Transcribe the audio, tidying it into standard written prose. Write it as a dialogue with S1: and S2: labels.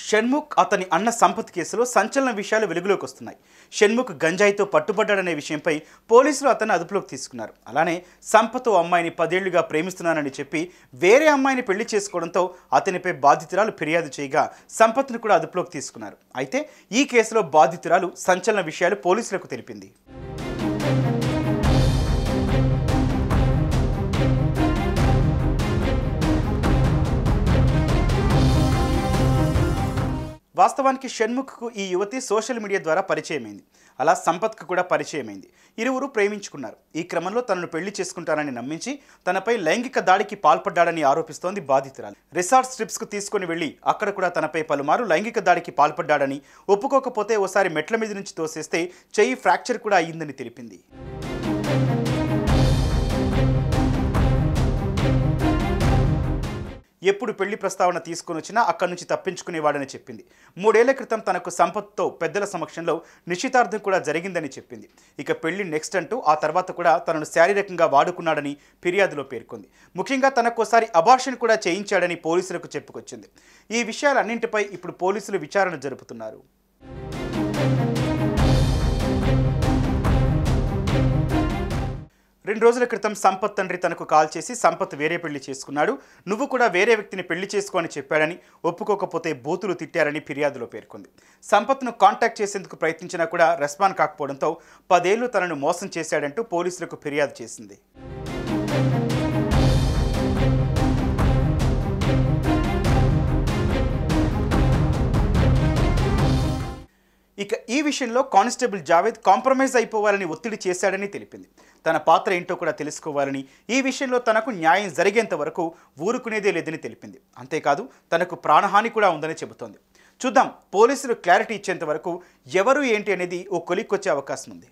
S1: షణ్ముఖ్ అతని అన్న సంపత్ కేసులో సంచలన విషయాలు వెలుగులోకి వస్తున్నాయి. షణ్ముఖ్ గంజాయితో పట్టుబడ్డాడనే విషయంపై పోలీసులు అతన్ని అదుపులోకి తీసుకున్నారు. అలానే సంపత్ అమ్మాయిని 10 ఏళ్లుగా ప్రేమిస్తున్నానని చెప్పి వేరే అమ్మాయిని పెళ్లి చేసుకోవడంతో అతనిపై బాధితురాలు ఫిర్యాదు చేయగా సంపత్ను కూడా అదుపులోకి తీసుకున్నారు. అయితే ఈ కేసులో బాధితురాలు సంచలన విషయాలు పోలీసులకు తెలిపింది. వాస్తవానికి షణ్ముఖ్కు ఈ యువతి సోషల్ మీడియా ద్వారా పరిచయమైంది. అలా సంపత్కు కూడా పరిచయమైంది. ఇరువురు ప్రేమించుకున్నారు. ఈ క్రమంలో తనను పెళ్లి చేసుకుంటానని నమ్మించి తనపై లైంగిక దాడికి పాల్పడ్డాడని ఆరోపిస్తోంది బాధితురాలు. రిసార్ట్ ట్రిప్స్కు తీసుకుని వెళ్లి అక్కడ కూడా తనపై పలుమారు లైంగిక దాడికి పాల్పడ్డాడని, ఒప్పుకోకపోతే ఓసారి మెట్ల మీద నుంచి తోసేస్తే చెయ్యి ఫ్రాక్చర్ కూడా అయ్యిందని తెలిపింది. ఎప్పుడు పెళ్లి ప్రస్తావన తీసుకుని వచ్చినా అక్కడి నుంచి తప్పించుకునేవాడని చెప్పింది. 3 ఏళ్ల క్రితం తనకు సంపత్తో పెద్దల సమక్షంలో నిశ్చితార్థం కూడా జరిగిందని చెప్పింది. ఇక పెళ్లి నెక్స్ట్ అంటూ ఆ తర్వాత కూడా తనను శారీరకంగా వాడుకున్నాడని ఫిర్యాదులో పేర్కొంది. ముఖ్యంగా తనకోసారి అబార్షన్ కూడా చేయించాడని పోలీసులకు చెప్పుకొచ్చింది. ఈ విషయాలన్నింటిపై ఇప్పుడు పోలీసులు విచారణ జరుపుతున్నారు. 2 రోజుల క్రితం సంపత్ తండ్రి తనకు కాల్ చేసి సంపత్ వేరే పెళ్లి చేసుకున్నాడు, నువ్వు కూడా వేరే వ్యక్తిని పెళ్లి చేసుకో అని చెప్పాడని, ఒప్పుకోకపోతే బూతులు తిట్టారని ఫిర్యాదులో పేర్కొంది. సంపత్ను కాంటాక్ట్ చేసేందుకు ప్రయత్నించినా కూడా రెస్పాండ్ కాకపోవడంతో 10 ఏళ్లు తనను మోసం చేశాడంటూ పోలీసులకు ఫిర్యాదు చేసింది. ఇక ఈ విషయంలో కానిస్టేబుల్ జావేద్ కాంప్రమైజ్ అయిపోవాలని ఒత్తిడి చేశాడని తెలిపింది. తన పాత్ర ఏంటో కూడా తెలుసుకోవాలని, ఈ విషయంలో తనకు న్యాయం జరిగేంత వరకు ఊరుకునేదే లేదని తెలిపింది. అంతేకాదు తనకు ప్రాణహాని కూడా ఉందని చెబుతోంది. చూద్దాం, పోలీసులు క్లారిటీ ఇచ్చేంత వరకు ఎవరు ఏంటి అనేది ఓ కొలిక్కొచ్చే అవకాశం ఉంది.